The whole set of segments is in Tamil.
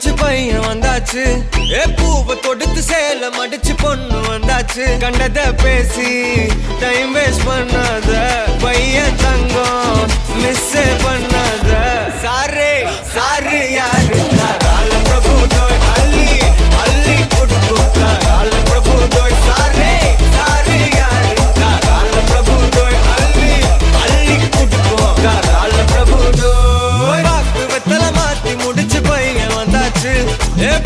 முடிச்சு பையன் வந்தாச்சு. பூவை தொடுத்து சேல மடிச்சு பொண்ணு வந்தாச்சு. கண்டத பேசி டைம் வேஸ்ட் பண்ணாத பையன் தங்கம் மிஸ் பண்ணாத. சாரே சாரு யாரு கால பிரபு தோய் அள்ளி அள்ளி கொடுக்கும் கால பிரபு தோய். சாரே சாரு யாரு கால பிரபு தோய் அள்ளி அள்ளி கொடுக்கும் கால பிரபு தோய். பாக்கு வெத்தல மாத்தி முடிச்சு பையன் வந்தாச்சு.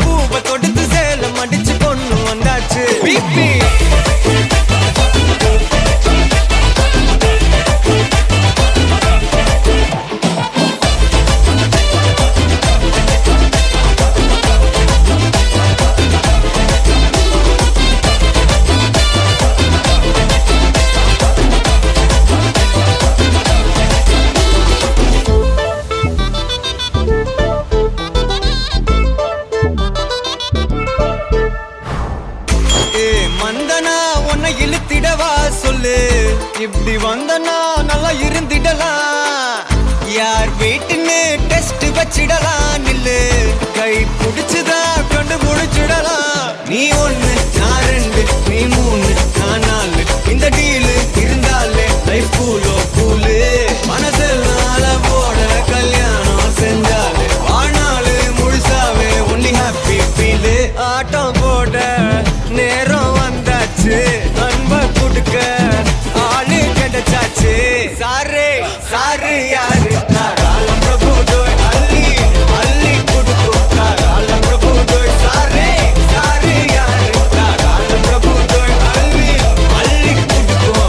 பூவை தொடுத்து சேல மடிச்சு பொண்ணு வந்தாச்சு. பிபி மந்தனா உன்னை இழுத்திடவா சொல்லு. இப்படி வந்தனா நல்லா இருந்திடலாம். யார் வீட்டுன்னு டெஸ்ட் வச்சிடலாம். நில்லு கை பிடிச்சுதா கண்டு முடிச்சிடலாம். நீ ஒண்ணு நான் ரெண்டு நீ மூணு நான் நாலு. இந்த டீலு இருந்தாலே லைஃப் கூலோ கூலு. மனசெல்லாம் போட கல்யாணம் செஞ்சாலே ஆனாலு முழுசாவே ஒன்லி ஹாப்பி ஃபீலு. ஆட்டம் போட நேரம் வந்தாச்சு. அன்ப கொடுக்க ஆளு கிடைச்சாச்சு. சாரே சாரு யாரு கால பிரபு தோய் அள்ளி அள்ளி கொடுக்கும் கால பிரபு தோய். சாரே சாரு யாரு கால பிரபு தோய் அள்ளி அள்ளி கொடுக்கும்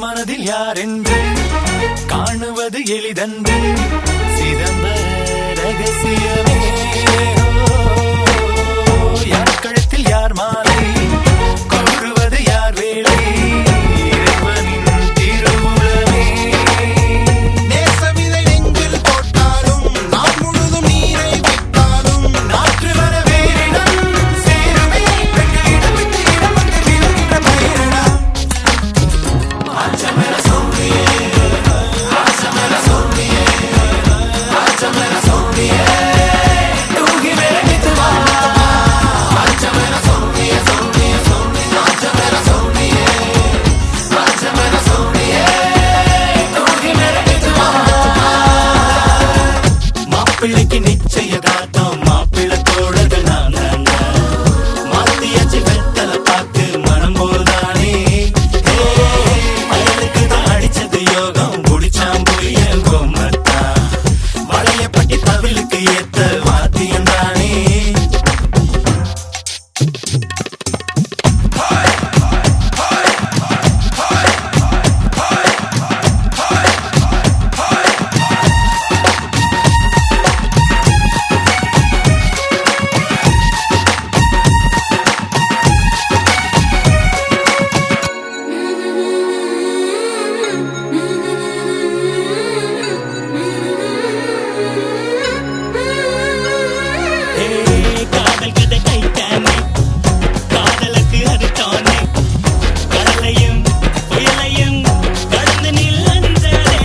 மனதில் யார் என்று காணுவது எளிதன்று சிதம்பர ரகசியமே யார் கழுத்தில் யார் மாலை கூறுவது யார் வேலை இறைவனின் திருவுளமே நேசவிதை நெஞ்சில் போட்டாலும் நான் முழுதும் நீரை விட்டாலும் நாற்று வர வேறிடம் சேருமே பெண்களிடம் விட்டு இடம் வந்து விழுகின்ற பயிரிடா ஆச்சமர சோழியே ஆச்சமர சோழியே ஆச்சமர சோழியே தூங்கி விளங்கிட்டு வா ஆச்சமர சோழியே சோழியே சோழி ஆச்சமர சோழியே ஆச்சமர சோழியே தூங்கி விளங்கிட்டு வா மாப்பிள்ளைக்கு நிச்சயதார்த்தம் மாப்பிள்ளத்தோடது நான் மாத்தியாச்சு வெத்தல பார்த்து மனம் போல்தானே பயலுக்கு தான் அடிச்சது யோகம் குடிச்சாம் புரிய கோமத்தா வளையப்பட்டி தவிலுக்கு ஏத்த வாத்தியம் தானே காதல் கதை கைத்தானே காதலுக்கு அது தானே கடலையும் புயலையும் கடந்து நில்லன்றதே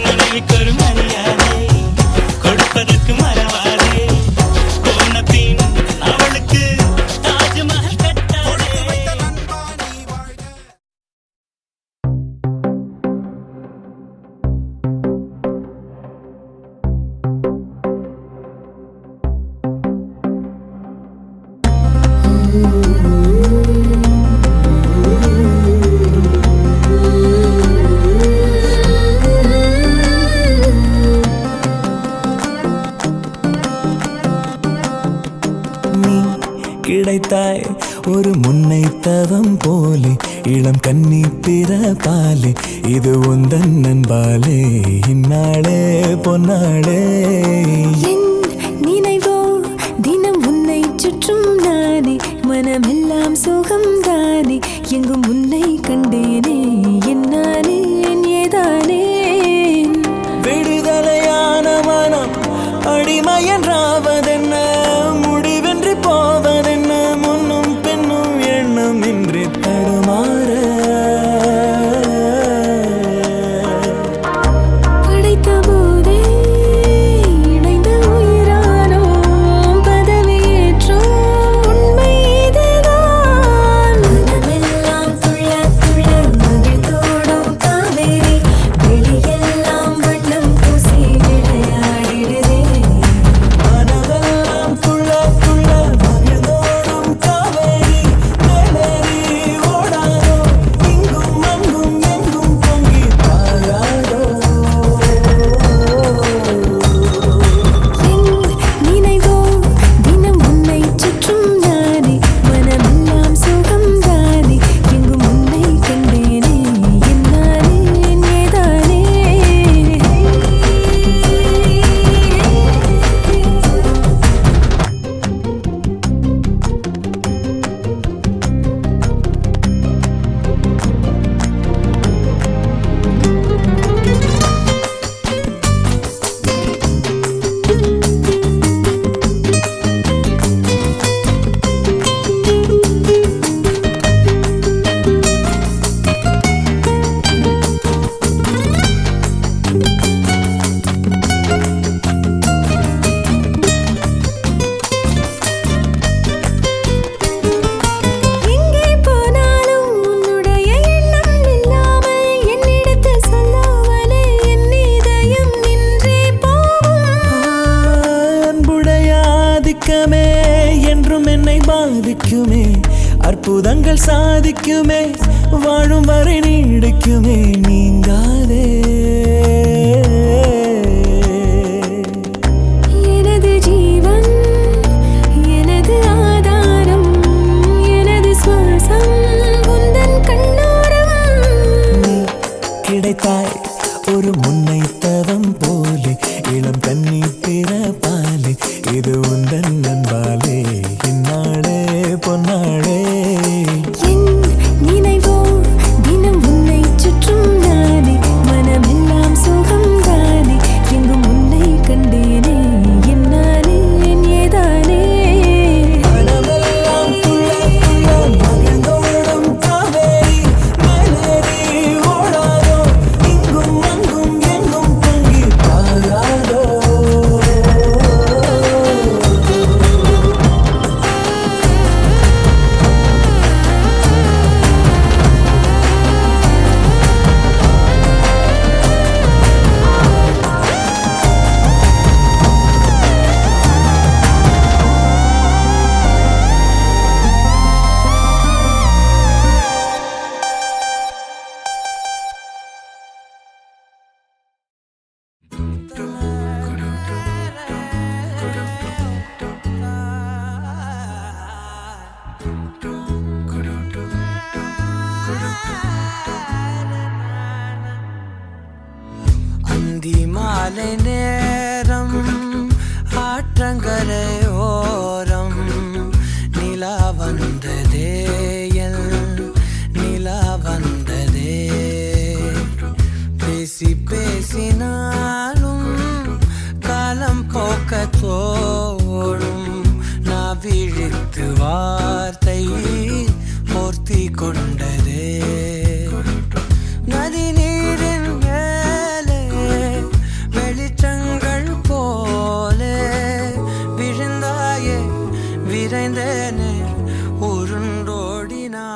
மனைவிக்கு ஒரு மரியாதை கொடுப்பதற்கு மறவாதே போன பின் அவளுக்கு தாஜ்மஹல் கட்டாதே நண்பா நீ வாழ்க நீ கிடைத்தாய் ஒரு முன்னை தவம் போலே இளம் கன்னி பிறப்பாலே இது உந்தன் நண்பாலே இந்நாளே பொன்னாளே என் நினைவோ தினம் உன்னை சுற்றும் நானே மனமெல்லாம் சுகம்தானே எங்கும் உன்னை கண்டேனே என்னானே ஏதானே விடுதலையான மனம் அடிமையன்றாவதென்ன முடிவென்று போவதென்ன முன்னும் பின்னும் எண்ணம் இன்றி தடுமாற படைத்த போதே இணைந்த உயிரானோம் பதவியேற்றோம் உண்மை இதுதான் மனமெல்லாம் துள்ள துள்ள மகிழ்ந்தோடும் காவேரி வெளியெல்லாம் வண்ணம் பூசி விளையாடிடுதே மனதெல்லாம் துள்ள துள்ள மகிழ்ந்தோடும் காவேரி மேலேறி ஓடாதோ இங்கும் அங்கும் எங்கும் பொங்கி பாயாதோ என் நினைவோ தினம் உன்னை சுற்றும் நானே மனமெல்லாம் சுகம்தானே எங்கும் உன்னை கண்டேனே என்னானே ஏதானே எங்கே போனாலும் உன்னுடைய எண்ணம் இல்லாமல் என்னிடத்தில் சொல்லாமலே என் இதயம் நின்றே போகும் அன்புடைய ஆதிக்கமே என்றும் என்னை பாதிக்குமே அற்புதங்கள் சாதிக்குமே வாழும் வரை நீடிக்குமே நீங்காதே எனது ஜீவன் எனது ஆதாரம் எனது சுவாசம் உந்தன் கண்ணோரம் நீ அழைத்தாய் ஒரு முன்னை தவம் போலே இளம் கண்ணி பிறப்பாலே இது உந்தன் நண்பாலே இந்நாளே பொன்னாளே என் நினைவோ தினம் உன்னை சுற்றும் நானே மனமெல்லாம் சுகம் தானே எங்கும் உன்னை கண்டேனே என்னானே என் ஏதானே மனமெல்லாம் துள்ள துள்ள மகிழ்ந்தோடும் காவேரி மேலேறி ஓடாதோ இங்கும் அங்கும் எங்கும் பொங்கி பாயாதோ அந்தி மாலை நேரம் ஆற்றங்கரை ஓரம் நிலா வந்ததே என் நிலா வந்ததே பேசி பேசினாலும் காலம் போக்க தோடும் நான் விழித்து வார்த்தை போர்த்தி கொண்டதே நதி நீரின் மேலே வெளிச்சங்கள் போலே விழுந்தாயே விரைந்தேனே உருண்டோடினானே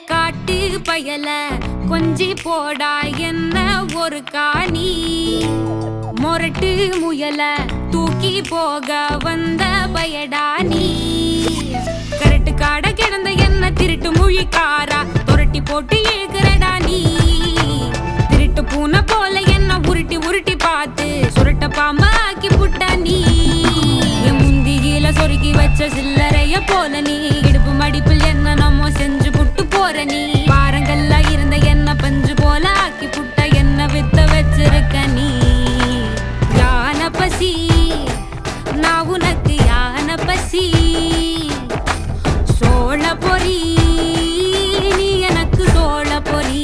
காட்டு பயல கொஞ்சி போடா என்ன ஒரு காணி மொரட்டு முயல தூக்கி போக வந்த பயடா நீ கரட்டு காட கிடந்த என்ன திருட்டு மொழிக்காரா துரட்டி போட்டு ஏகுறடா நீ திருட்டு பூனை போல என்ன உருட்டி உருட்டி பார்த்து சுருட்ட பாம்பா ஆக்கி புட்ட நீ என் முந்தியில சொருகி வச்ச சில்லறைய போல நீ இடுப்பு மடிப்பில் என்ன நம்ம செஞ்சு புட்டு போற நீ பாரங்கள்ல இருந்த என்ன பஞ்சு போல ஆக்கி புட்ட என்ன வித்த வச்சிருக்க நீ யான பசி நான் உனக்கு யான பசி சோழ பொறி நீ எனக்கு சோழ பொறி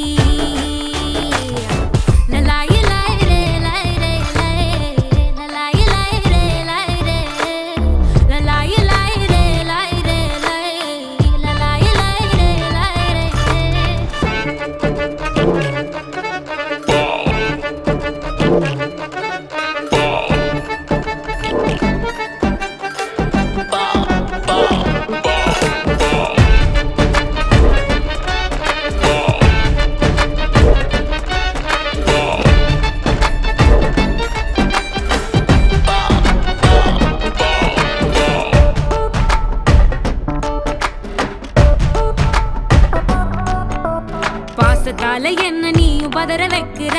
பாசத்தால என்ன நீயும் பதற வைக்கிற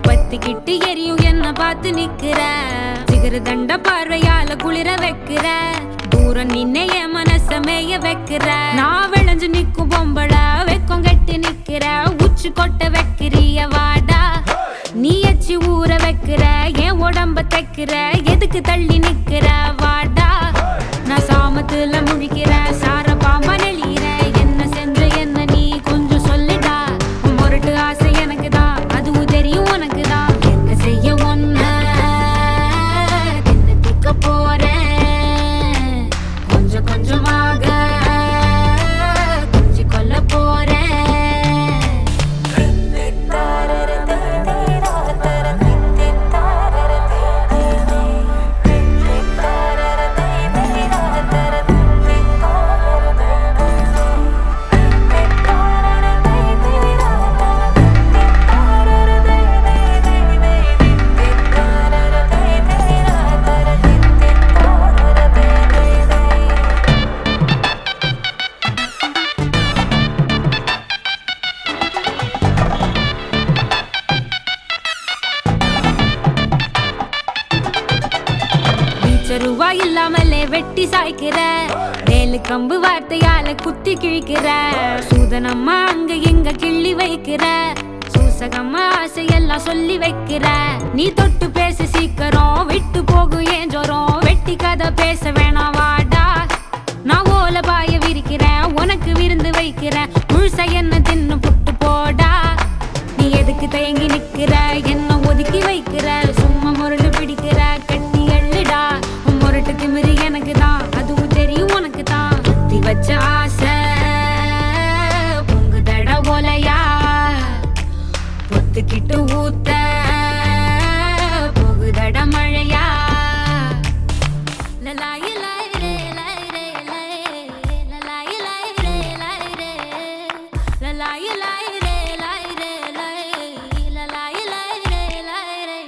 பத்திக்கிட்டு எரியும் என்ன பார்த்து நிக்கிற சிகர தண்ட பார்வையால குளிர வைக்கிற தூரம் நின்ன என் மனச மேய வைக்கிற நான் விளைஞ்சு நிக்கும் பொம்பள வெக்கம் கட்டி நிக்கிற உச்சி கொட்ட வைக்கிறிய வாடா நீ எச்சி ஊற வைக்கிற என் உடம்ப தைக்கிற எதுக்கு தள்ளி நிக்கிற வாடா நான் சாமத்துல முழிக்கிற சார பாம்பா நெளியிற என்ன செஞ்ச என்ன நீ கொஞ்சம் சொல்லுடா மொரட்டு ஆசை எனக்கு தான் அதுவும் தெரியும் உனக்கு தான் என்ன செய்ய ஒன்ன திக்க போறேன் கொஞ்சம் கொஞ்சமாக கொஞ்சி கொல்ல போறேன் ரூபாய் இல்லாமலே வெட்டி சாய்க்கிற வேலு கம்பு வார்த்தையால குத்தி கிழிக்கிற சூதனம்மா அங்க எங்க கிள்ளி வைக்கிற சூசகம்மா ஆசையெல்லாம் சொல்லி வைக்கிற நீ தொட்டு பேச சீக்கிரம் விட்டு போகும் ஏன் ஜோரம் வெட்டி கதை பேச வேணாம் வாடா நான் ஓல பாய விரிக்கிறேன் உனக்கு விருந்து வைக்கிறேன் முழுசா என்ன தின்னு புட்டு போடா நீ எதுக்கு தயங்கி நிக்கிற என்ன ஒதுக்கி வைக்கிற சும்மா முரண்டு பிடிக்கிற கட்டி எள்ளுடா முரட்டு திமிரு எனக்கு தான் அதுவும் தெரியும் உனக்கு தான் சுத்தி வச்ச ஆசை பொங்கு தட போலையா பொத்துக்கிட்டு ஊத்த போகுதட மழையா லலாயி லாய் ரே லாய் ரே லாய் லலாயி லாய் ரே லாய் ரே லலாயி லாய் ரே லாய் ரே லாய் லலாயி லாய் ரே லாய் ரே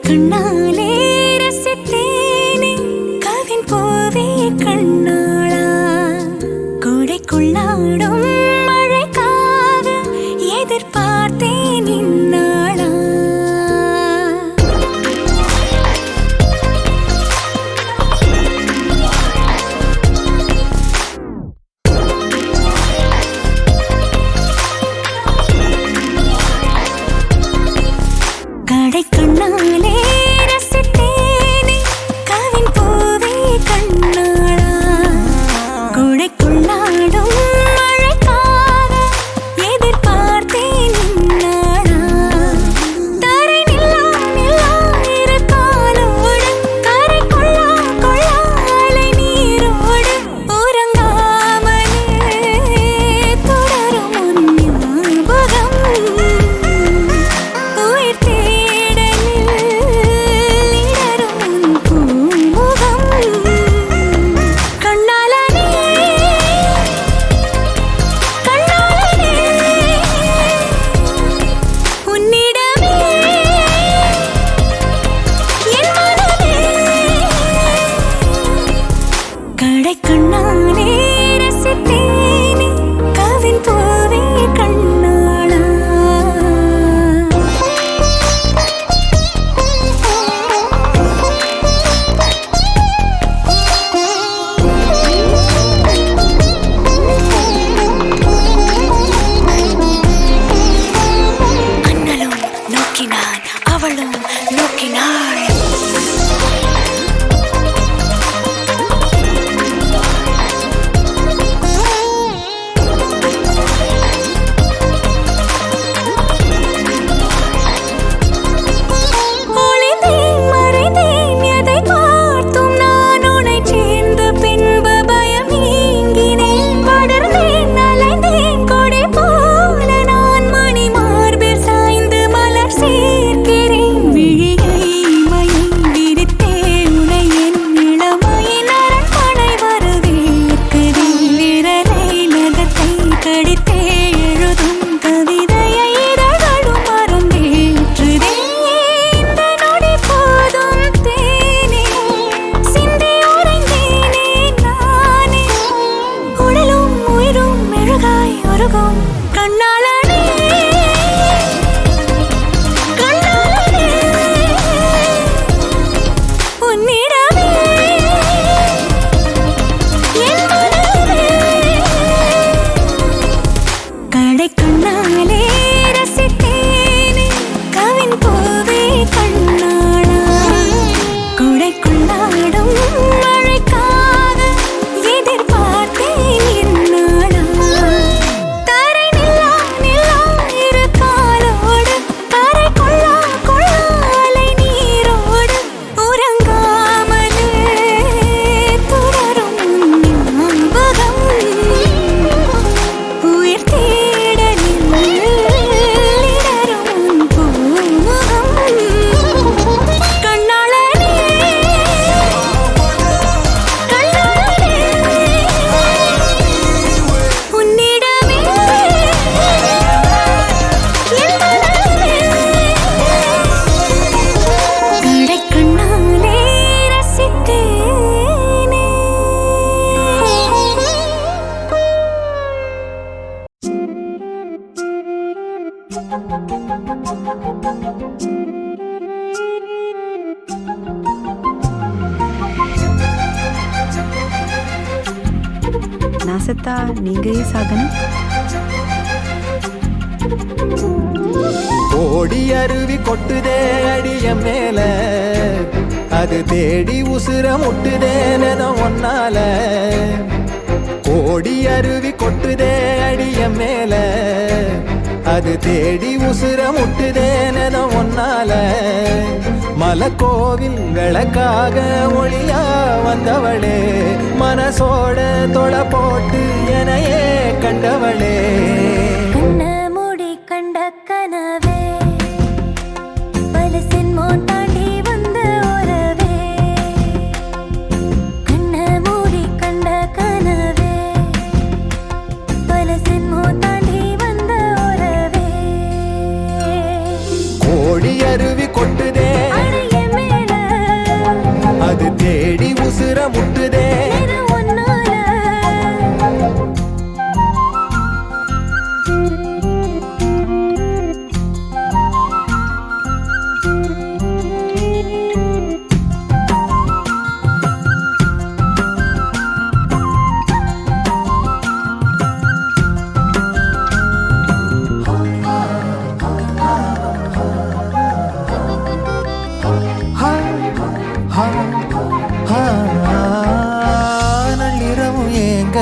கண்ணாலே ரசித்தேனே கவின் போவே கண்ணாளா கொடைக்குள்ளாடும் மழைக்காக எதிர்பார்த்தேன் இந்நாளா கண்ணாலே ரசித்தேனே செத்தா நீங்க ஏன் சாகணும்? ஓடி அருவி கொட்டுதே அடிய மேல, அது தேடி உசுர முட்டுதே நெதம் ஒன்னால. ஓடி அருவி கொட்டுதே அடிய மேல, அது தேடி உசுர முட்டுதே நெதம் ஒன்னால. மலக்கோவில் விளக்காக ஒளியா வந்தவளே, மனசோட தொலை போட்டு எனையே கண்டவளே. கண்ண மூடி கண்ட கனவே, பல சென்மோ தாண்டி வந்த உறவே. கண்ண மூடி கண்ட கனவே, பல சென்மோ தாண்டி வந்த உறவே. கோடி அருவி கொட்டுதே அடைய மேல, அது தேடி உசுர முட்டுதே. இது உன்னால. நள்ளிரவும் ஏங்க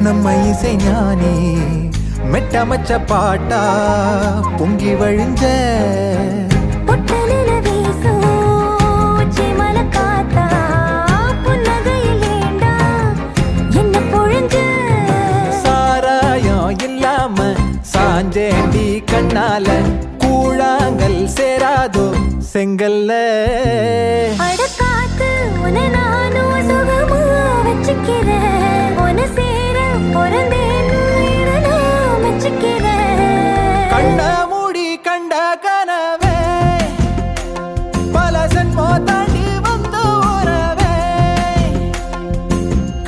நம்ம இசை ஞானி மெட்டமச்ச பாட்டா பொங்கி வழிஞ்ச. பொட்டலில வீசும் உச்சிமல காத்தா, புன்னகையில் ஏண்டா என்ன பொழிஞ்ச. சாராயம் இல்லாம சாஞ்சேண்டி கண்ணால, கூழாங்கல் சேராதோ செங்கல்ல. அடக்காத்து உன நானும் சுகமா வச்சுக்கிறேன், உன சேர பிறந்தேன்னு இதை நான் வச்சுக்கிறேன். கண்ண மூடி கண்ட கனவே, பல சென்மோ தாண்டி வந்த உறவே.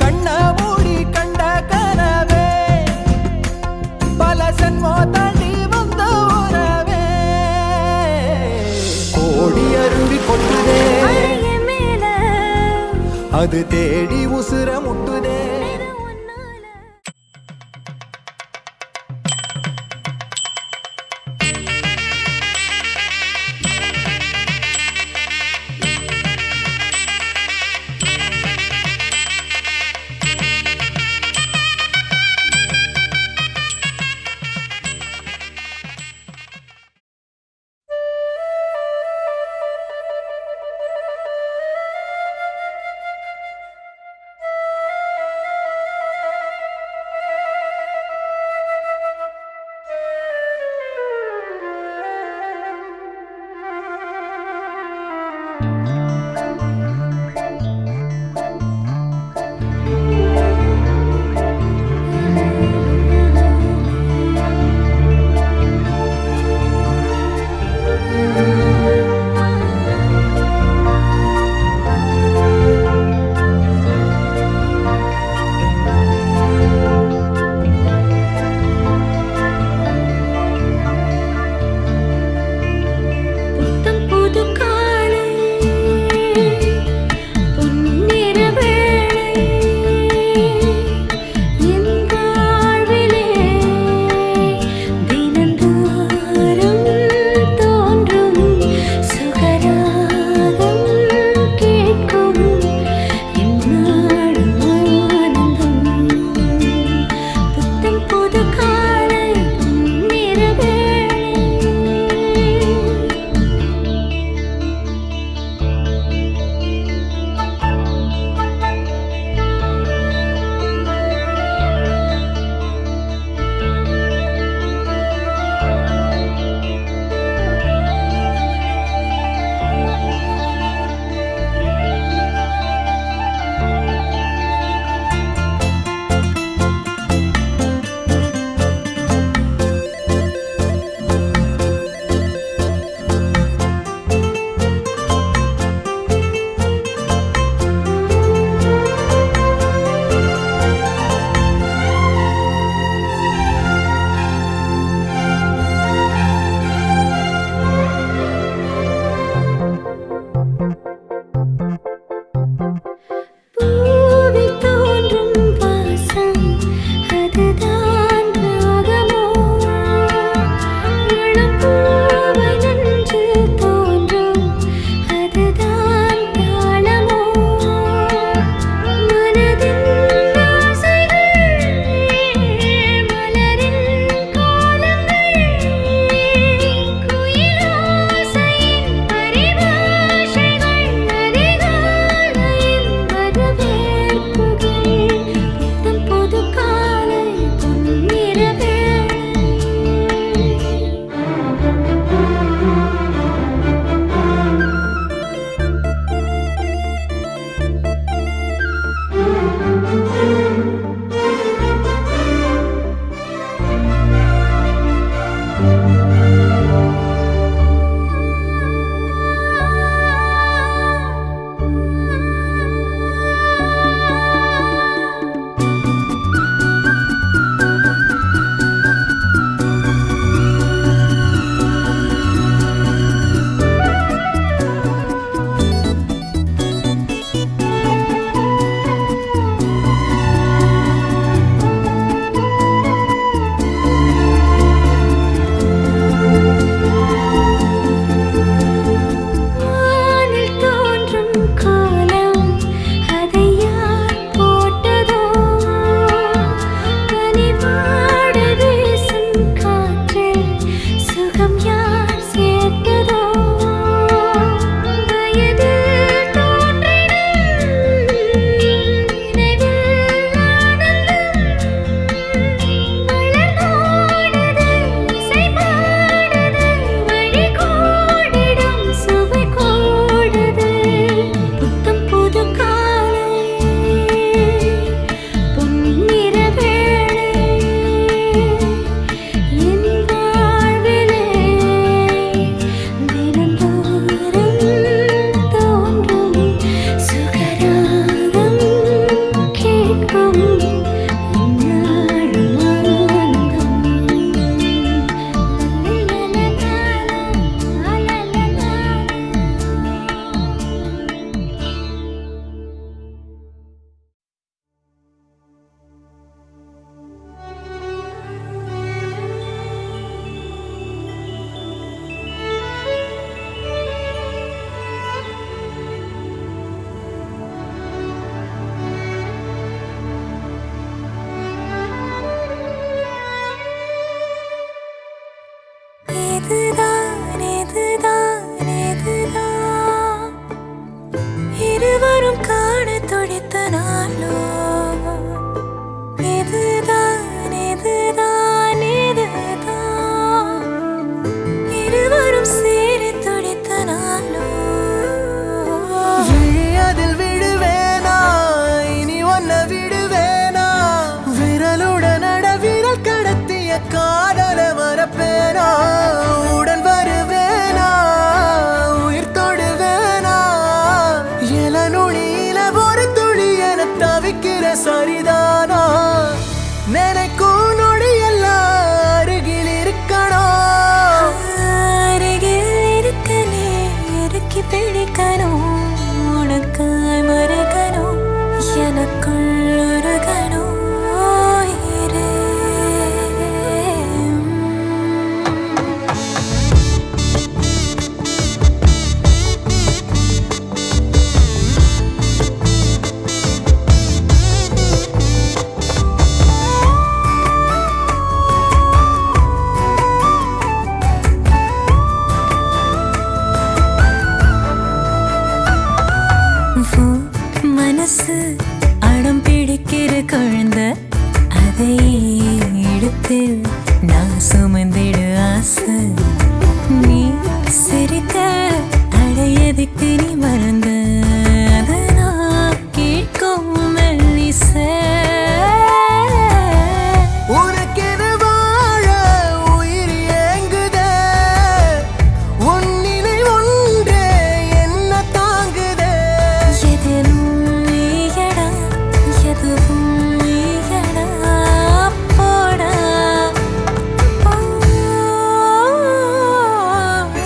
கண்ண மூடி கண்ட கனவே, பல சென்மோ தாண்டி வந்த உறவே. கோடி அருவி கொட்டுதே, அடைய மேல, அது தேடி உசுர முட்டுதே. இது உன்னால. துடித்த நாளோ இதுதான் இதுதான் இதுதான் இருவரும் சேரி துடித்த நாளோ விழியதில் விடுவேனா இனி ஒன்ன விடுவேனா விரலுடன் விரல் கடத்திய காதல மறப்பேனா உடன் வருவேனா உயிர் தொடுவேனா எல நுழியில ஒரு துளி என தவிக்கிற சரிதானா நினைக்கும் நொடியெல்லாம் அருகில் இருக்கணும் அருகில் இருக்கனே இறுக்கி பிடிக்கணும் உனக்காய் மறைக்கணும் எனக்குள் உருகணும் உயிரே. மனசு அடம் பிடிக்கிற குழந்தை அதை எடுத்து நான் சுமந்திடு ஆசை நீ சிரித்த அடையதுக்கு நீ மறந்த அதை நான் கேட்கும் மெல்லிசை உனக்கென வாழ உயிர் ஏங்குதே உன் நினைவு ஒன்றே என்ன தாங்குதே எதுவும் நீயடா எதுவும் நீயடா போடா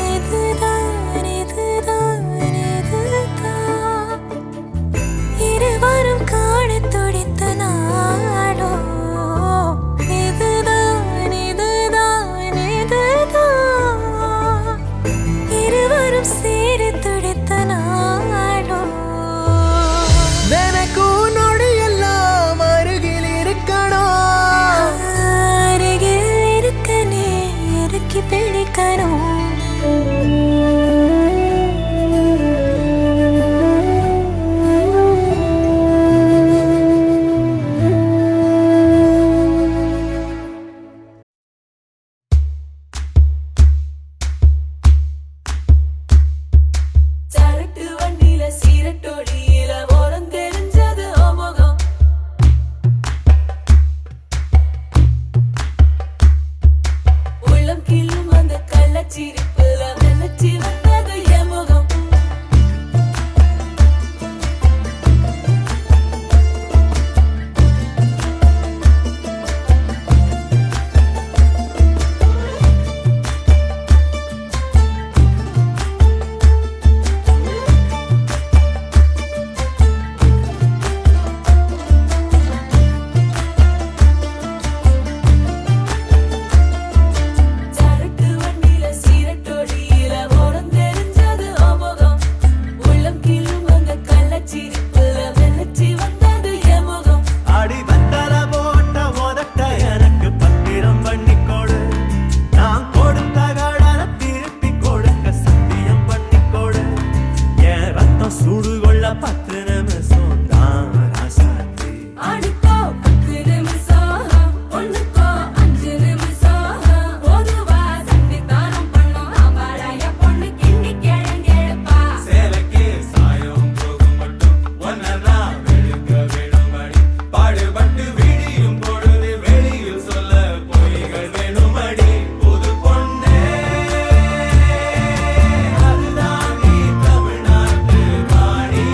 இதுதான் இதுதான் இதுதான் இருவரும் காண துடித்த நாடோ இதுதான் இதுதான் இதுதான் இருவரும் சேர துடித்த நாடோ நினைக்கும் நொடியெல்லாம் அருகில் இருக்கணும் அருகில் இருக்கனே இறுக்கி பிடிக்கணும் சரட்டு வண்டியில சீரட்டோடியில ஓரம் தெரிஞ்சது ஓமுகம் உள்ளம் கிள்ளும் அந்த கள்ளச்சிரிப்புல வெள்ளச்சி வந்தது எமுகம் சரட்டு வண்டியில சீரட்டோடியில ஓரம் தெரிஞ்சது ஓமுகம் உள்ளம் கிள்ளும் அந்த கள்ளச்சிரிப்புல வெள்ளச்சி வந்தது எமுகம் அடி வந்தல போட்ட உதட்ட எனக்கு பத்திரம் பண்ணிக்கொடு நான் கொடுத்த கடன திருப்பி கொடுக்க சத்தியம் பண்ணிக்கொடு என் ரத்தம் சூடு கொள்ள 10 நிமிஷம் தான் ராசாத்தி ஆடிக்கோ 10 நிமிஷம் ஒண்ணுக்கோ 5 நிமிஷம் பொதுவா சண்டித்தானம் பண்ணும் ஆம்பளைய பொண்ணு கிண்டி கிழங்கெடுப்பா சேலைக்கு சாயம் போகும் மட்டும் ஒன்னதான் வெளுக்க வேணுமடி பாடுபட்டு விடியும் பொழுது வெளியில் சொல்ல பொய்கள் வேணுமடி புது பொண்ணே அதுதான் நீ தமிழ்நாட்டு வாணி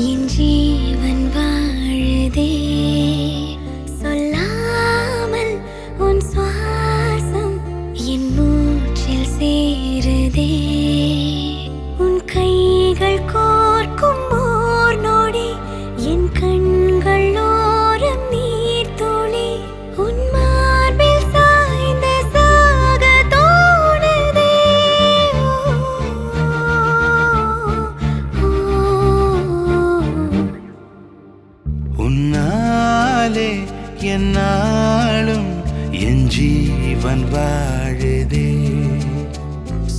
என் ஜீவன் வாழுதே சொல்லாமல் உன் சுவாசம் என் மூச்சில் சேருதே உன் கைகள் கோர்க்கும் ஓர் நொடி என் கண்கள் ஓரம் நீர் துளி உன் மார்பில் சாய்ந்த சாக தோணுதே உன்னாலே என்னாலும் என் ஜீவன் வாழுதே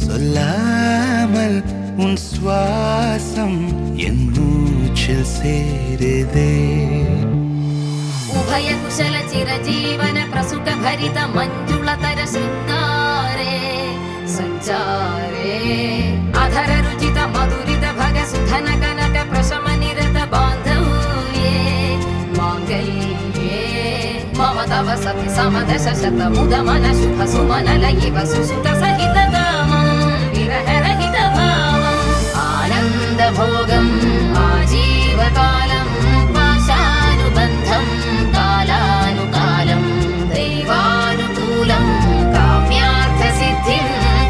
சொல்லாமல் உன் சுவாசம் என் மூச்சில் சேருதே उभय कुशल चिरजीवन प्रसुख भरित मञ्जुलतर शृङ्गारे सञ्चारे अधर रुचित मधुरित भग सुधन कनक प्रशम निरत बान्धव्ये माङ्गल्ये मम तव सति समदश शत मुद मन शुभ सुमन लयिव सुसुत सहित कामं विरह रहित भावम् आनन्द भोगम् आजीवकालं पाशानुबन्धं कालानुकालं दैवानुकूलं काम्यार्थसिद्धिं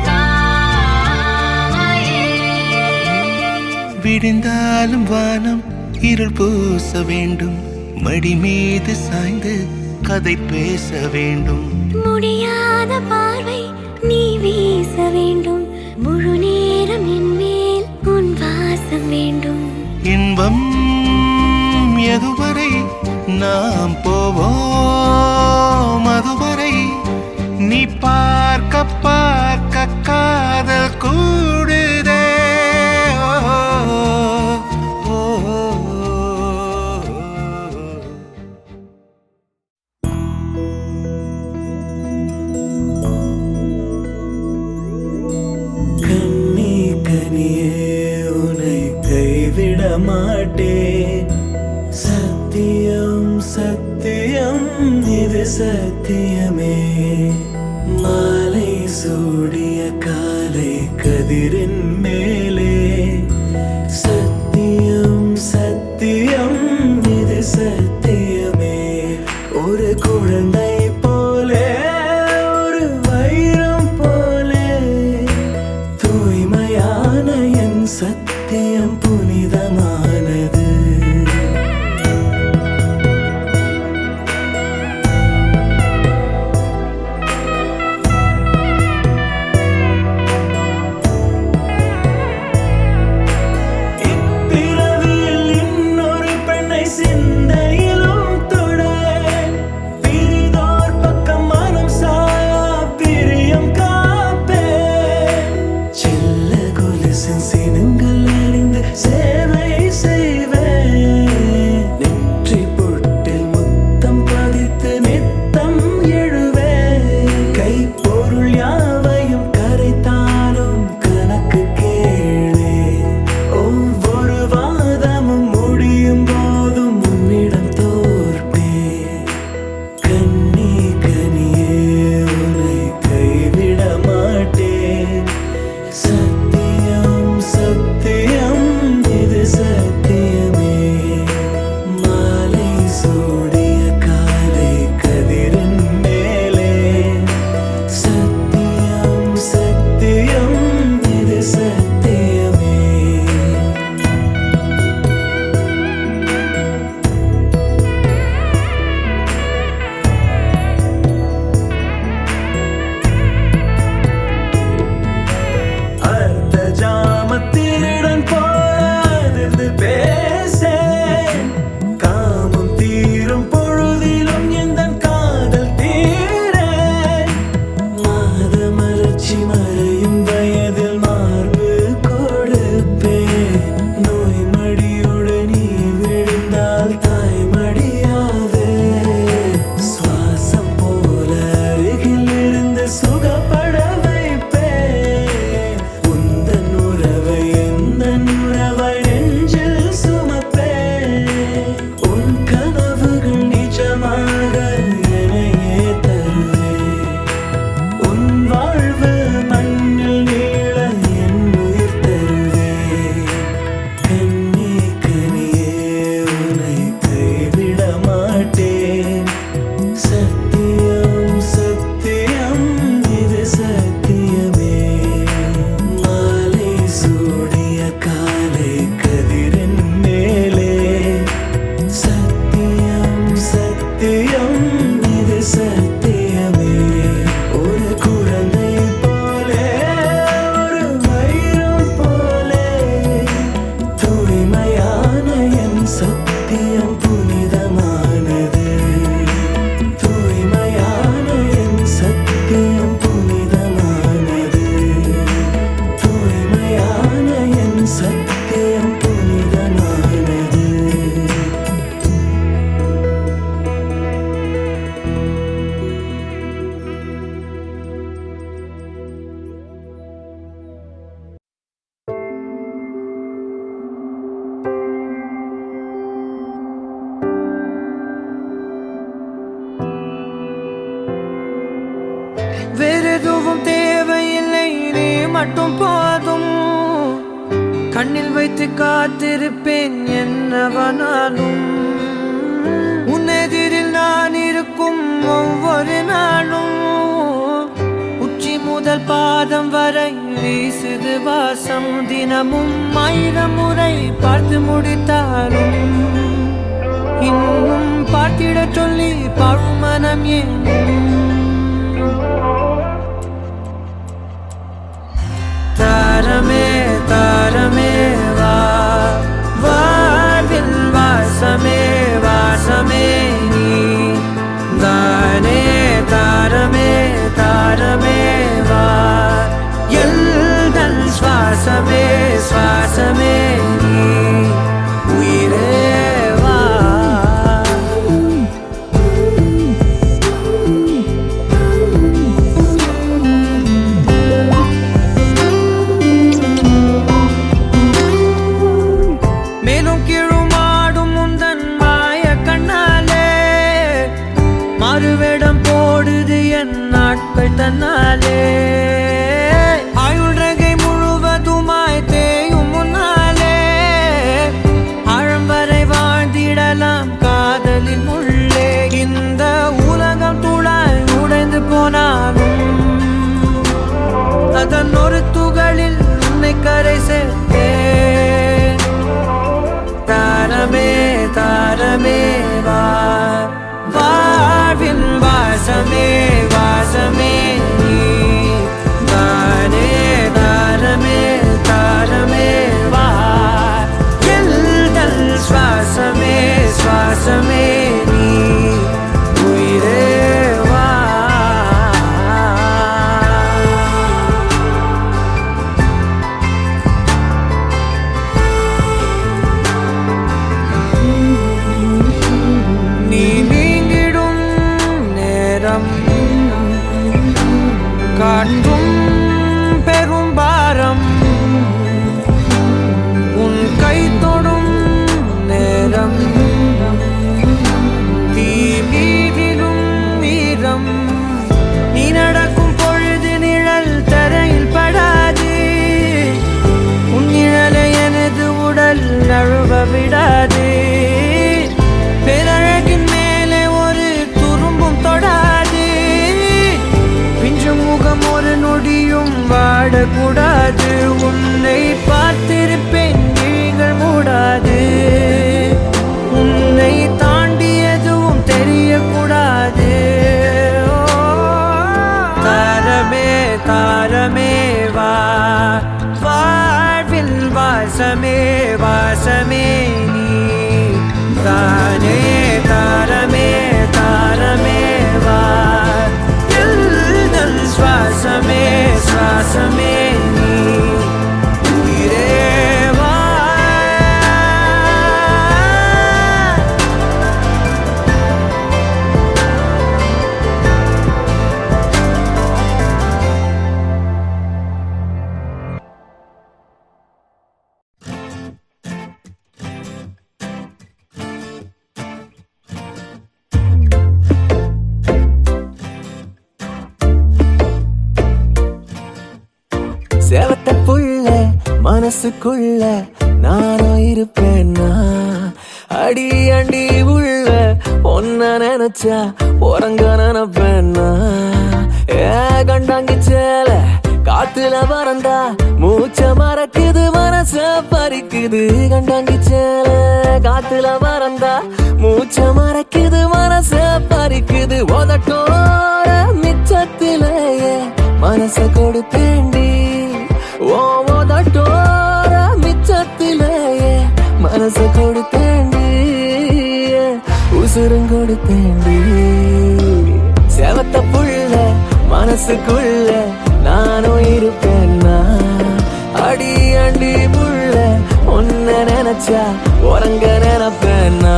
कामये விடிந்தாலும் வானம் இருள் பூச வேண்டும் மடி மீது சாய்ந்து கதை பேச வேண்டும் முடியாத பார்வை நீ வீச வேண்டும் முழு நேரம் என் மேல் உன் வாசம் வேண்டும் இன்பம் எதுவரை நாம் போவோம் அதுவரை நீ பார்க்க பார்க்க காதல் கூடுதே ஓ, ஓ, கண்ணே கனியே உன்னை கைவிட மாட்டேன் சத்தியம் சத்தியம் இது சத்தியமே மாலை சூடிய காலை கதிரின் மேலே சத்தியம் சத்தியம் இது சத்தியமே ஒரு குழந்தை போலே ஒரு வைரம் போலே தூய்மையான என் சத்தியம் புனிதமானது இப்பிறவியில் இன்னொரு பெண்ணை சிந்தையிலும் தொட பிரிதோர் பக்கம் மனம் சாயா பிரியம் காப்பேன் செல்ல கொலுசின் சினங்கள் அறிந்து சேவை செய்வேன் மட்டும் போதும் கண்ணில் வைத்து காத்திருப்பேன் என்னவனாலும் உன்னெதிரில் நான் இருக்கும் ஒவ்வொரு நாளும் உச்சி முதல் பாதம் வரை வீசுது வாசம் தினமும் 1000 முறை பார்த்து முடித்தாலும் இன்னும் பார்த்திட சொல்லி பழுமனம் ஏன் தாரமே தாரமே வா வாழ்வில் வாசமே வாசமே நீ தானே தாரமே தாரமே வா எல்தன் சுவாசமே சுவாசமே நீ உயிரே வா மேலும் கீழுமாடும் முந்தன் மாய கண்ணாலே மறுவேடம் போடுது என் நாட்கள் தன்னாலே ஆயுள் ரகை முழுவதுமாய் தேயும் முன்னாலே ஆழம் வரை வாழ்ந்திடலாம் காதலின் உள்ளே இந்த உலகம் துளாய் உடைந்து போனாலும் அதன் ஒரு துகளில் உன்னை கரை சேர்த்தேன் தாரமே தாரமே வா வாழ்வின் வாசமே வாசமே நீ தானே தாரமே தாரமே வா எல்தல் சுவாசமே சுவாசமே நீ உயிரே வா நீ நீங்கிடும் நேரம் காட்டும் பெரும் பாரம் உன் கை தொடும் நேரம் தீ மீதிலும் வீரம் நீ நடக்கும் பொழுது நிழல் தரையில் படாது உன் நிழலை எனது உடல் நழுவ விடாது பேரழகின் மேலே ஒரு துரும்பும் தொடாது பிஞ்சு முகம் ஒரு நொடியும் வாடக்கூடாது உன்னை பார்த்திருப்பேன் விழிகள் மூடாது உன்னை தாண்டி எதுவும் தெரியக்கூடாது தாரமே தாரமே வா வாழ்வில் வாசமே வாசமே நீ தானே தாரமே தாரமே வா எல்தல் சுவாசமே சுவாசமே நீ உயிரே வா சேவத்த புள்ள மனசுக்குள்ள நானும் இருப்பேன்னா அடி அண்டி உள்ள ஒன்ன நினைச்சா உறங்க நினைப்பேன்னா ஏ கண்டாங்கி சேல காத்துல பறந்தா மூச்ச மறக்குது மனச பறிக்குது கண்டாங்கி சேல காத்துல பறந்தா மூச்ச மறக்குது மனச பறிக்குது உதட்டோர மிச்சத்திலேயே மனச கொடுத்தேண்டி ஓ உதட்டோர மிச்சத்திலேயே மனச கொடுத்தேண்டி உசுரும் கொடுத்தேண்டி சேவத்த புள்ள மனசுக்குள்ள நானும் இருப்பேன்னா அடி அண்டி புள்ள ஒன்ன நினைச்சா உறங்க நினைப்பேன்னா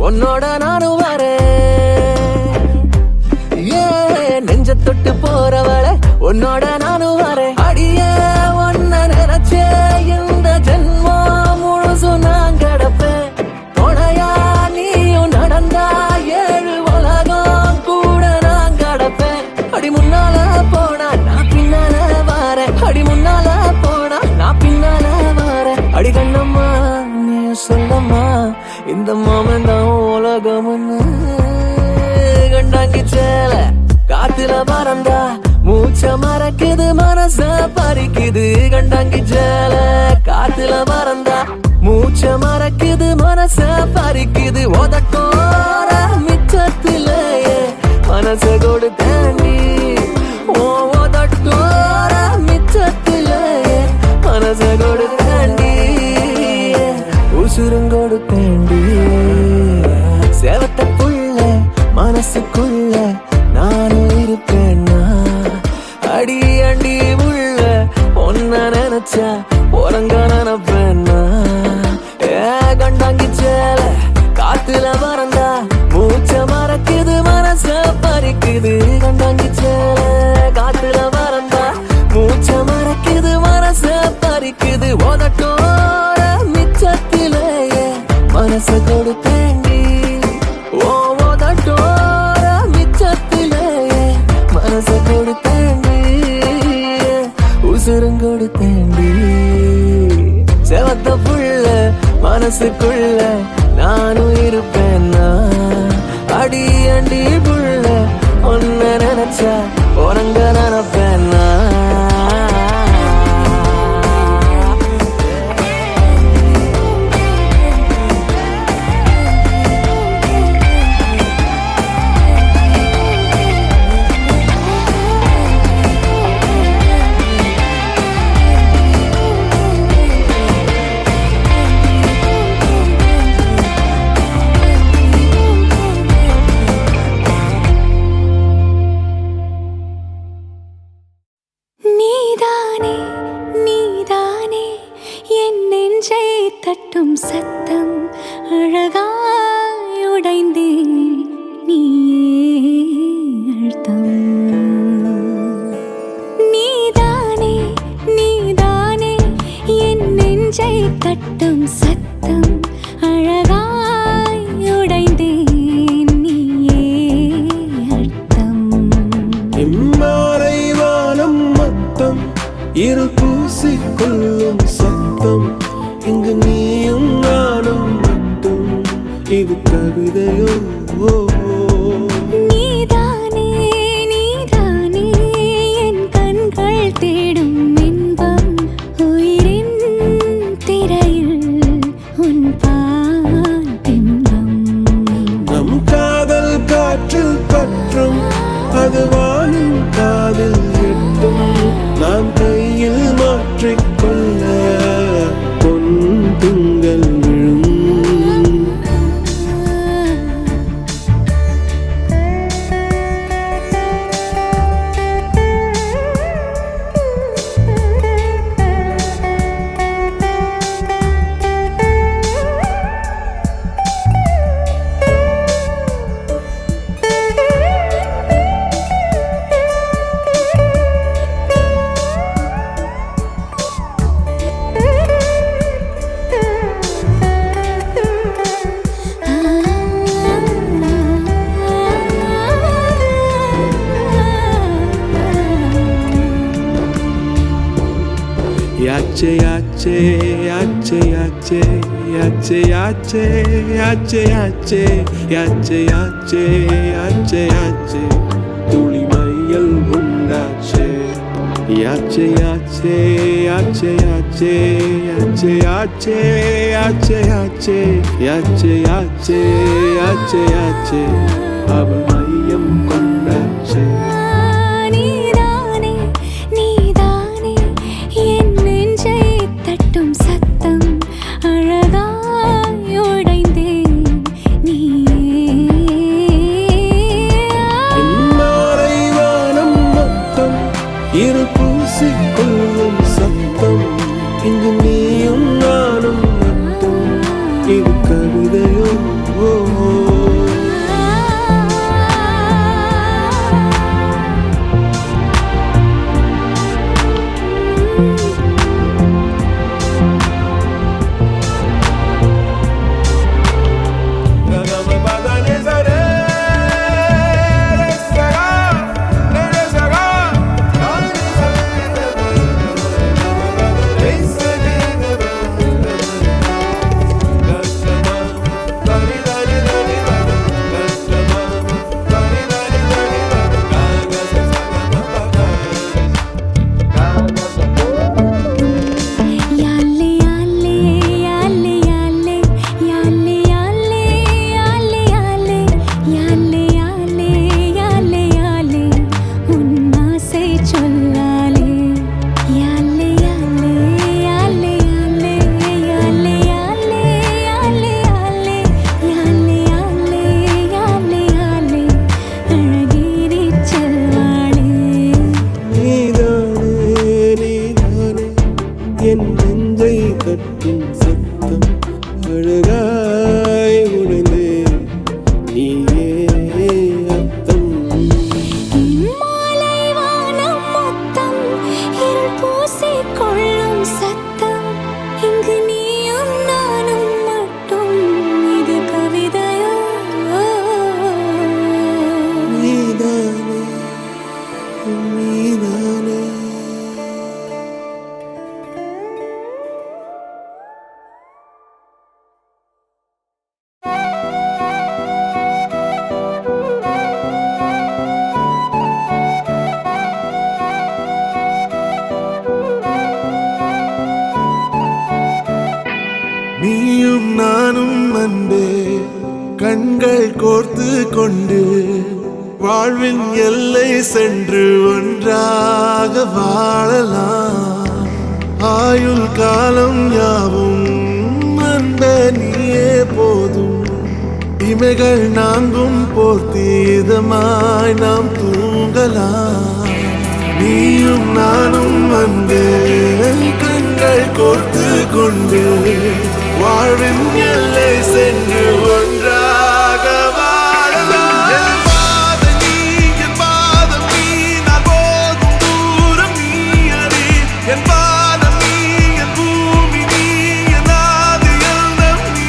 உன்னோட நானும் வரேன். நெஞ்ச தொட்டு போறவளை உன்னோட நானும் வரேன். அடிய ஒன்ன நினைச்சே இந்த ஜென்மம் முழுசும் நான் கிடப்பேன். துணையா நீயும் நடந்தா 7 உலகம் கூட நான் கிடப்பேன். அடி முன்னால போனா நான் பின்னால வாரேன். அடி முன்னால போனா நான் பின்னால வாரேன். அடி கண்ணம்மா நீ சொல்லம்மா இந்த மாமன் தான் உலகம்னு. கண்டாங்கி சேல காத்துல பறந்தா மூச்ச மறக்குது மனச பறிக்குது. கண்டாங்கி சேல காத்துல பறந்தா மூச்ச மறக்குது மனச பறிக்குது. உதட்டோர மிச்சத்திலேயே மனச கொடுத்தேண்டி. உதட்டோர மிச்சத்திலேயே மனச கொடுத்தேண்டி. உசுருங்கொடுத்தேண்டி. சேவத்த புள்ள மனசுக்குள்ள நானும் இருப்பேன்னா. அடி அண்டி உள்ள ஒன்ன நினைச்சா உறங்க நினைப்பேன்னா. கண்டாங்கி சேல காத்துல பறந்தா மூச்ச மறக்குது மனச பறிக்குது. கண்டாங்கி சேல காத்துல பறந்தா மூச்ச மறக்குது மனச பறிக்குது. உதட்டோர மிச்சத்திலேயே மனச கொடுத்தேண்டி. உதட்டோர மிச்சத்திலேயே மனச கொடுத்தேண்டி. உசுருங்கொடுத்தேண்டி. செவத்த புள்ள மனசுக்குள்ள நானும் இருப்பேன்னா. அடி அண்டி புள்ள ஒன்ன நினைச்சா உறங்க நினைப்பேன்னா. நீதானே நீதானே என் நெஞ்சை தட்டும் சத்தம் அழகாய் உடைந்தேன் நீயே அழுத்தம். நீதானே நீதானே என் நெஞ்சை தட்டும் சத்தம் அழகாய் உடைந்தேன் நீயே அழுத்தம். இம்மாறை வானம் மொத்தம் இரு பூசிக்கொள்ளும் சத்தம். இங்கு நீயும் நானும் மட்டும் இது கவிதையோ. நீதானே நீதானே என் கண்கள் தேடும் இன்பம். உயிரின் திரையில் உன் பால் பிம்பம். நம் காதல் காற்றில் பற்றும் அது வானின் காதில் எட்டும். நாம் கையில் மாற்றிக்கொள்ள பொன் துங்கள் விழும். Yache yache yache yache yache yache yache yache yache yache yache yache tuli mayal undache. Yache yache yache yache yache yache yache yache yache yache yache yache aval mayam kondache. நீதானே நீதானே என் நெஞ்சை தட்டும் சத்தம் அழகாய் உடைந்தேன் நீயே. இம்மாறை வானம் மொத்தம் இரு பூசிக்கொள்ளும் சத்தம். இங்கு நீயும் நானும் மட்டும் இது கவிதையோ. கண்கள் கோர்த்து கொண்டு வாழ்வின் எல்லை சென்று ஒன்றாக வாழலாம். ஆயுள் காலம் யாவும் அந்த நீயே போதும். இமைகள் நான்கும் போர்த்தீதமாய் நாம் தூங்கலாம். நீயும் நானும் வந்து கண்கள் கோர்த்து கொண்டு வாழ்வின் எல்லை சென்று ஒன்றாக வாழலாம். என் பாதம் நீ, என் பாதம் நீ, நான் போகும் தூரம் நீ அறி. என் பாதம் நீ, என் பூமி நீ, என் ஆதி எல்லாம் நீ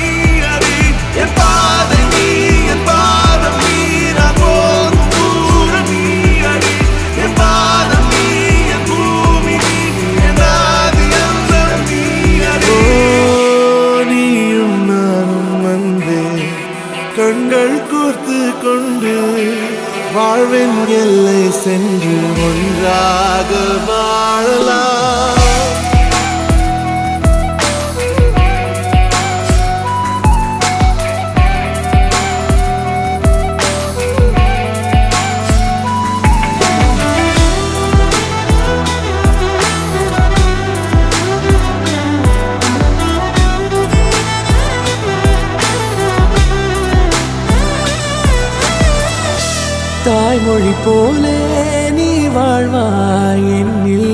அறி. என் பாதம் நீ, என் பாதம் நீ, நான் போகும் தூரம் நீ அறி. என் பாதம் நீ, என் பூமி நீ, என் ஆதி எல்லாம் நீ அறி. நீயும் நானும் வந்தே கண்கள் கோர்த்து கொண்டு வாழ்வின் எல்லை சென்று ஒன்றாக வாழலாம். தாய்மொழி போலே நீ வாழ்வாய் என்னில்.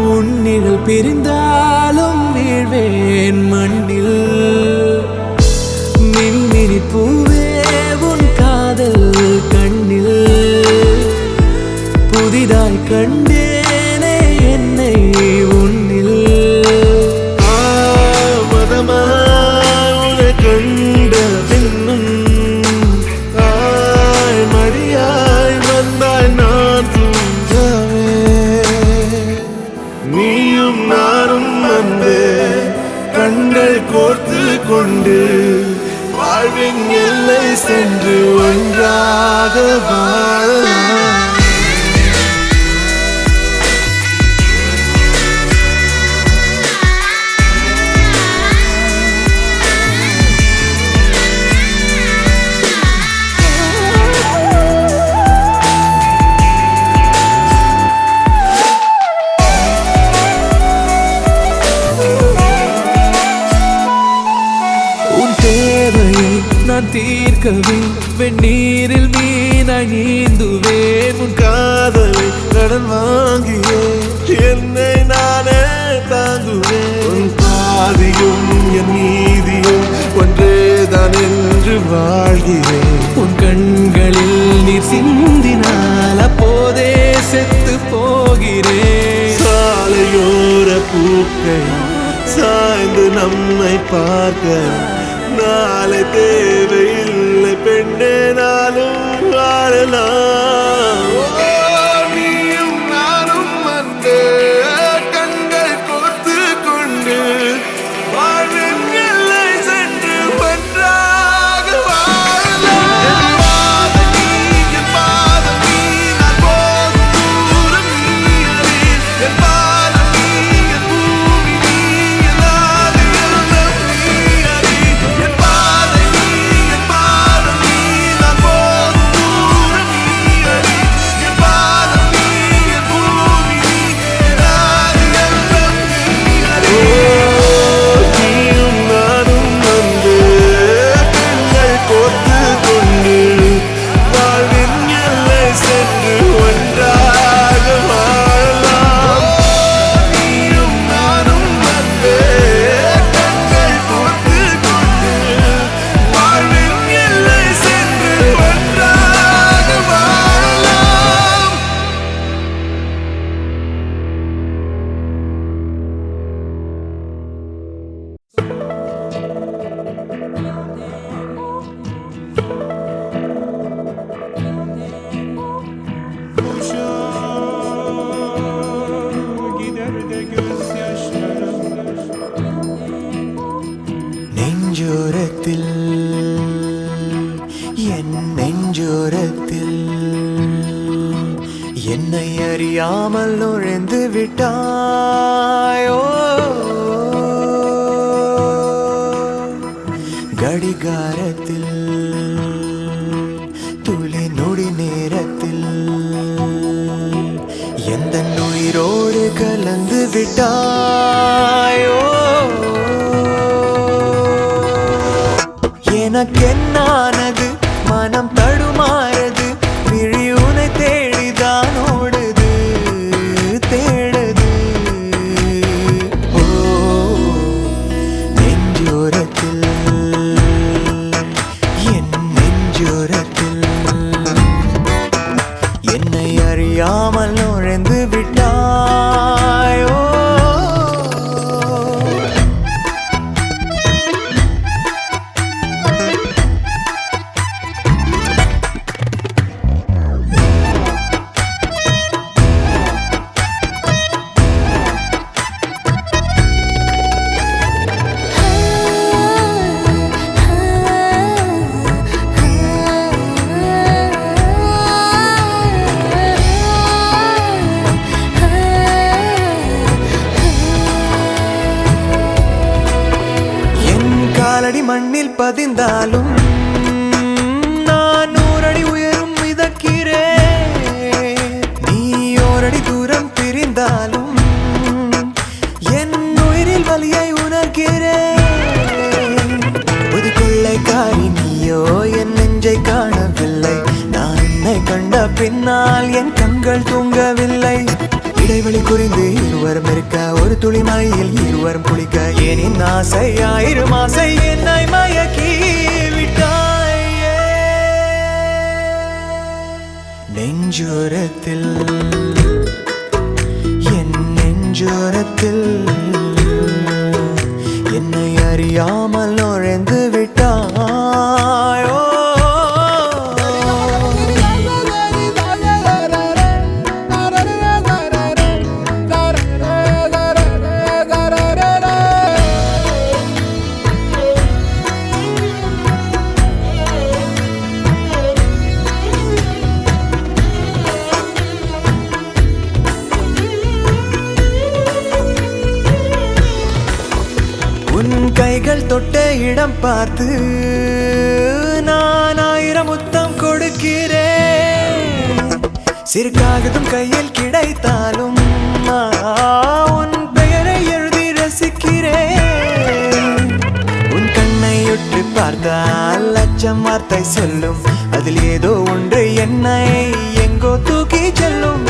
உன்னிகள் பிரிந்தாலும் வீழ்வேன் மண்ணில். மின்மினி பூவே உன் காதல் கண்ணில். புதிதாய் கண்டேனே என்னை உன்னில். மதமாய் உன்னை கண்ட பின்னும் மடியாய் வந்தாய் நான் தூங்கவே. நீயும் நானும் வந்து கண்கள் கோர்த்து கொண்டு வாழ்வின் எல்லை சென்று ஒன்றாக வாழலாம். உன் தேவையை நான் தீர்க்கவே வெந்நீரில் மீனாய் நீந்துவேன். உன் காதலை கடன் வாங்கியே என்னை நானே தாங்குவேன். உன் பாதியும் என் நீதியும் ஒன்றேதான் என்று வாழ்கிறேன். உன் கண்களில் நீர் சிந்தினால் அப்போதே செத்து போகிறேன். சாலையோர பூக்கள் சாய்ந்து நம்மை பார்க்க நாளை தேவையில்லை பெண்ணே, நானும் வாழலாம். நீயும் நானும் வந்து கண்கள் கோர்த்து கொண்டு வாழ்வின் எல்லை சென்று ஒன்றாக வாழலாம். என் பாதம் நீ, என் பாதம் நீ, நான் போகும் தூரம் நீ அறி. என் பாதம் நீ, என் பூமி நீ, என் ஆதி எல்லாம் நீ அறி. என் பாதம் நீ, என் பாதம் நீ, நான் போகும் தூரம் நீ அறி. என் பாதம் நீ, என் பூமி நீ, என் ஆதி எல்லாம் நீ அறி. நீயும் நானும் வந்து கண்கள் கோர்த்து கொண்டு வாழ்வின் எல்லை சென்று ஒன்றாக வாழலாம். நீயும் நானும் வந்து கண்கள் கோர்த்து கொண்டு வாழ்வின் எல்லை சென்று ஒன்றாக வாழலாம். நெஞ்சோரத்தில் என் நெஞ்சோரத்தில் என்னை அறியாமல் நுழைந்து விட்டாயோ. கடி அதிகாரத்தில் துளி நொடி நேரத்தில் எந்த உயிரோடு கலந்து விட்டாயோ எனக்கென்னானது மனம் தடுமாறது விழி உனை தேடிதான் ஓடுது தேடுது ஓ நெஞ்சோரத்தில் என் நெஞ்சோரத்தில் என்னை அறியாமல் நுழைந்து விட்டாயோ காலடி மண்ணில் பதிந்தாலும் நான் 100 அடி உயரும் மிதக்கிறேன் நீ 1 அடி தூரம் பிரிந்தாலும் என் உயிரில் வலியை உணர்கிறேன் புது கொள்ளைக்காரி நீயோ என் நெஞ்சை காணவில்லை நான் என்னை கண்ட பின்னால் என் கண்கள் தூங்கவில்லை இடைவெளி குறிந்து இருவரும் இருக்க ஒரு துளி மழையில் இருவரும் குளிக்க ஏனின் ஆசை 1000 ஆசை என்னை மயக்கி விட்டாயே நெஞ்சோரத்தில் என் நெஞ்சோரத்தில் என்னை அறியாமல் நுழைந்து விட்டாயோ உன் கைகள் தொட்ட இடம் பார்த்து நான் 1000 முத்தம் கொடுக்கிறேன் சிறு காகிதம் கையில் கிடைத்தாலும் உன் பெயரை எழுதி ரசிக்கிறேன் உன் கண்ணை உற்று பார்த்தால் லட்சம் வார்த்தை சொல்லும் அதில் ஏதோ ஒன்று என்னை எங்கோ தூக்கி செல்லும்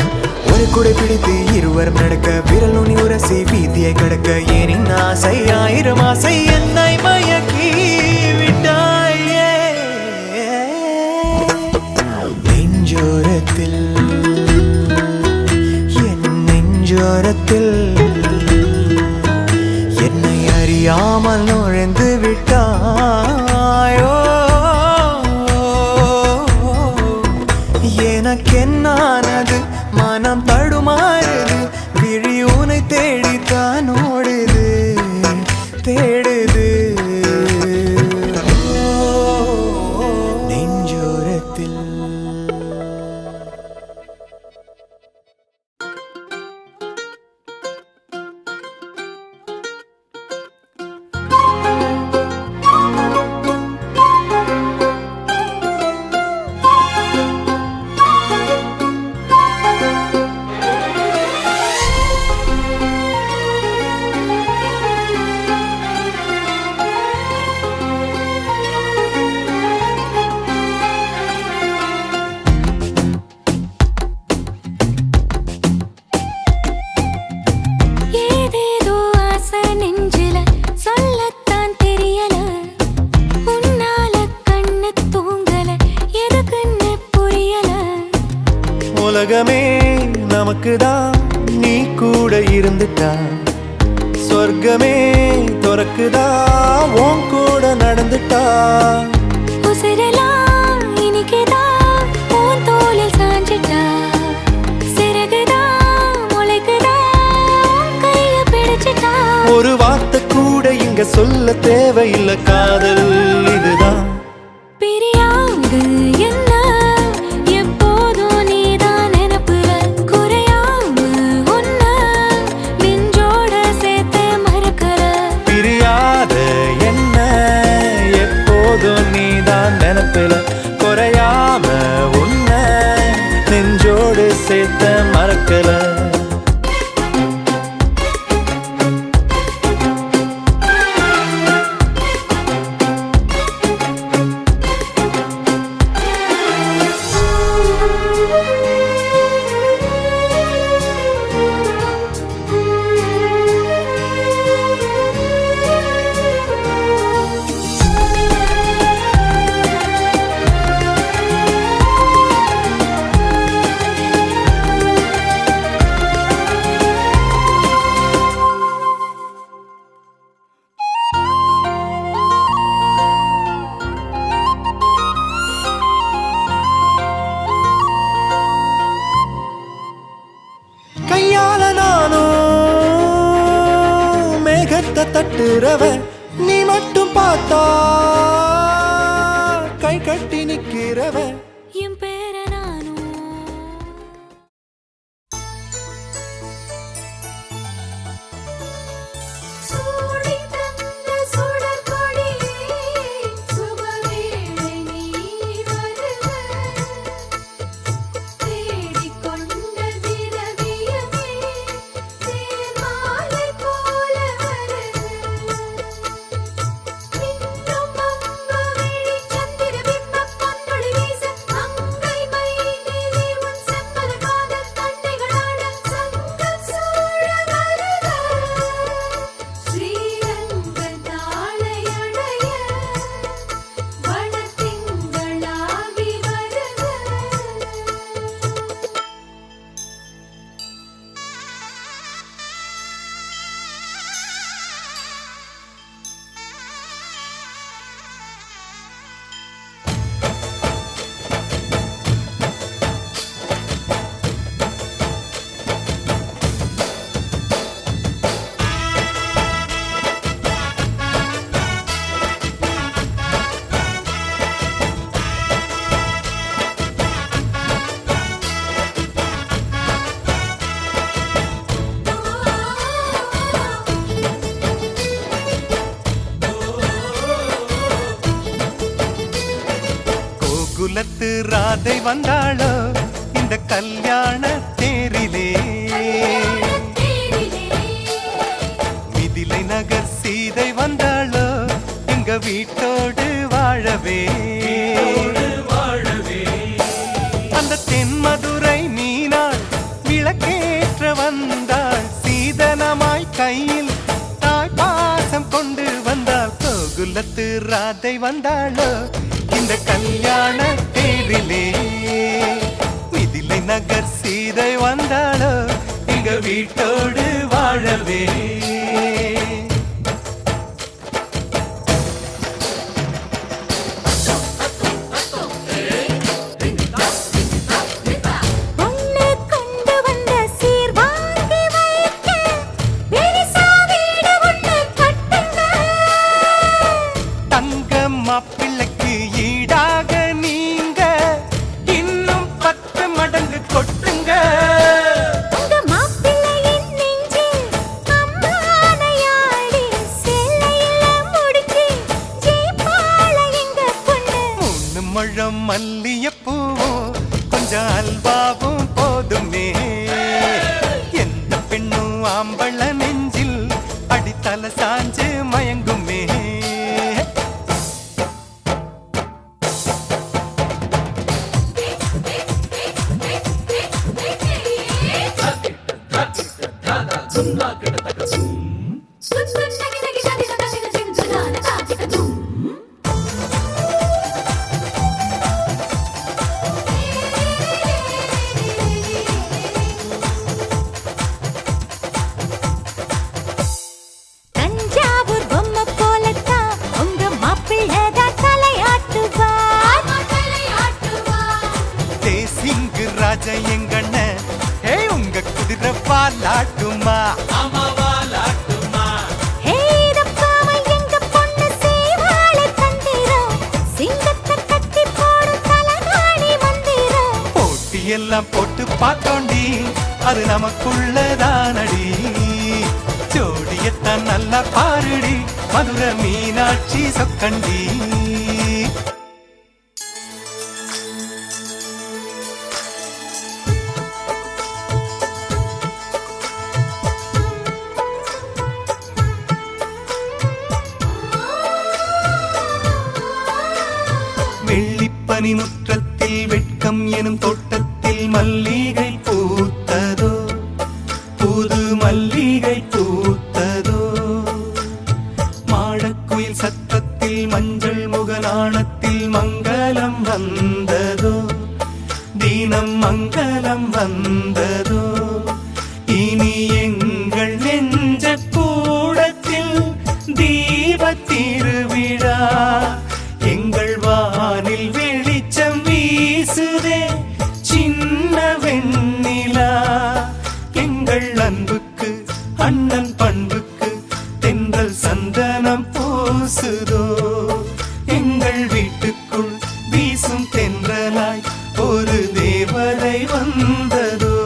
ஒரு குடை பிடித்து இருவரும் நடக்க விரல் நுனி உரசி வீதியை கடக்க ஏனின் ஆசை 1000 ஆசை என்னை மயக்கி விட்டாயே நெஞ்சோரத்தில் என் நெஞ்சோரத்தில் என்னை அறியாமல் நுழைந்து விட்டாயோ எனக்கென்னானது மனம் தடுமாறுது விழி உனை தேடித்தான் ஓடுது தேடுது நெஞ்சோரத்தில் உலகமே நமக்குதான் நீ கூட இருந்துட்டா சொர்க்கமே துறக்குதா உன் கூட நடந்துட்டா உசிரெல்லாம் இனிக்குதான் உன் தோளில் சாஞ்சிட்டா சிறகுதான் முளைக்குதான் கைய பிடிச்சிட்டா ஒரு வார்த்தை கூட இங்க சொல்ல தேவையில்லை காதல் இதுதான் பிரியாது என்ன எப்போதும் நீதான் நினைப்புல குறையாம உன்ன நெஞ்சோட சேர்த்து மறக்கற பிரியாத என்ன எப்போதும் நினப்பில குறையாம உன்னை நெஞ்சோடு சேர்த்த மறக்கல. கையால நானும் மேகத்தை தட்டுறவ நீ மட்டும் பார்த்தா கை கட்டி நிக்கிறவ என் பேர நானும் சூடி தந்த சுடற்கொடியே சுபவேளை நீ வருக தேடிக்கொண்ட திரவியமே தேர்மாலை போல வருக மின்னும் அம்புவிழி சந்திர பிம்பம் பொன்னொளி வீச அங்கை மைதிலி உன் செம்பல காதல் தண்டைகளாட சங்கம் சூழ வருக ஸ்ரீரங்கன் தாளையடைய வனத்திங்களாவி வருக. கோகுலத்து ராதை வந்தாளோ இந்த கல்யாண தேரிலே, மிதிலை நகர் சீதை வந்தாளோ எங்க வீட்டோடு வாழவே. அந்த தென்மதுரை மீனாள் விளக்கேற்ற வந்தாள் சீதனமாய் கையில் தாய் பாசம் கொண்டு வந்தாள். கோகுலத்து ராதை வந்தாளோ இந்த கல்யாண தேரிலே, மிதிலை நகர் சீதை வந்தாளோ எங்க வீட்டோடு வாழவே. பொண்ணு கொண்டு வந்த சீர் வாங்கி வைக்க பெரிசா வீடு ஒண்ணு கட்டுங்க. தங்க மாப்பிள்ளைக்கு ஈடாக நீங்க இன்னும் 10 மடங்கு கொட்டுங்க. உங்க மாப்பிள்ளையின் நெஞ்சில் அம்மானையாடி சேலையில முடிஞ்சு ஜெயிப்பாள எங்க பொண்ணு. 3 முழம் மல்லியப்பூவும் கொஞ்சம் அல்வாவும் போதுமே. எந்த பெண்ணும் ஆம்பள நெஞ்சில் அடித்தல சாஞ்சு மயங்குமே. தஞ்சாவூர் பொம்மை போலத்தான் உங்க மாப்பிள்ளதான் தலையாட்டுவார். தேசிங்கு ராஜா எங்கண்ண உங்க குதிரை பாலாட்டுமா. ஹே இதப்பாவை எங்க பொண்ணு சேவாளை தந்திரம் சிங்கத்தை கட்டி போடும் தலகாணி மந்திரம். போட்டியெல்லாம் போட்டு பார்த்தோண்டி அது நமக்குள்ளதானடி. ஜோடியத்தான் நல்லா பாருடி மதுரை மீனாட்சி சொக்கண்டி. பனிமுற்றத்தில் வெட்கம் எனும் தோட்டத்தில் மல்லிகை பூத்ததோ, புது மல்லிகை பூத்ததோ. மாடக்குயில் சத்தத்தில் மஞ்சள் முகநாணத்தில் மங்களம் வந்ததோ, தினம் மங்களம் வந்ததோ. இனி எங்கள் நெஞ்ச கூடத்தில் தீப திருவிழா, எங்கள் வானில் வெளிச்சம் வீசுதே சின்ன வெண்ணிலா. எங்கள் அன்புக்கு அண்ணன் பண்புக்கு தென்றல் சந்தனம் பூசுதோ, எங்கள் வீட்டுக்குள் வீசும் தென்றலாய் ஒரு தேவதை வந்ததோ.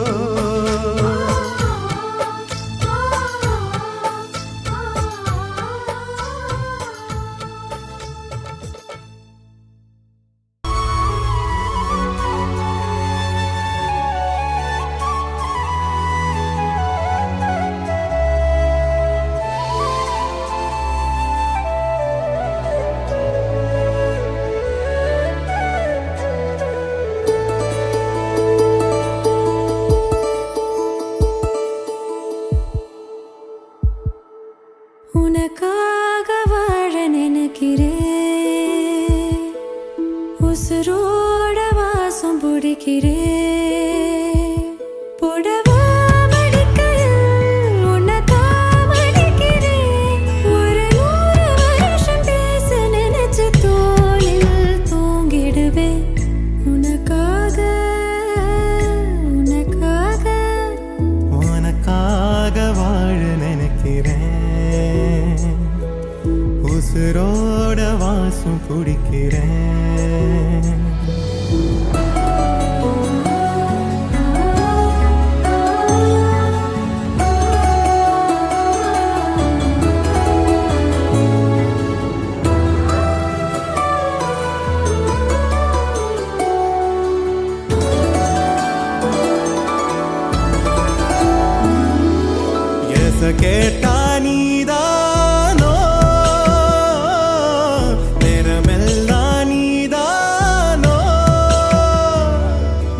உனக்காக வாழ நினைக்கிறேன், உசுரோட வாசம் பிடிக்கிறேன். புடவா மடிக்கையில் உன்னைத்தான் மடிக்கிறேன். ஒரு 100 வருஷம் பேச நினைச்சு தோளில் தூங்கிடுவேன். உனக்காக உனக்காக உனக்காக வாழ நினைக்கிறேன், உசுரோட வாசம் பிடிக்கிறேன். கேட்டா நீதானோ, நேரமெல்லாம் நீதானோ.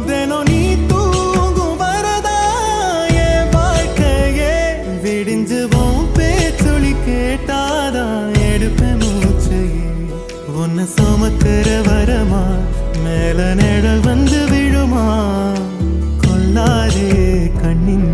தினம் நீ தூங்கும் வரதா என் வாழ்க்கையே விடிஞ்சுவோம். பேச்சொலி கேட்டாதான் எடுப்பேன் மூச்சையே. உன்னை சுமக்கிற வரமா மேல நிழல் வந்து விழுமா, கொல்லாதே கண்ணின்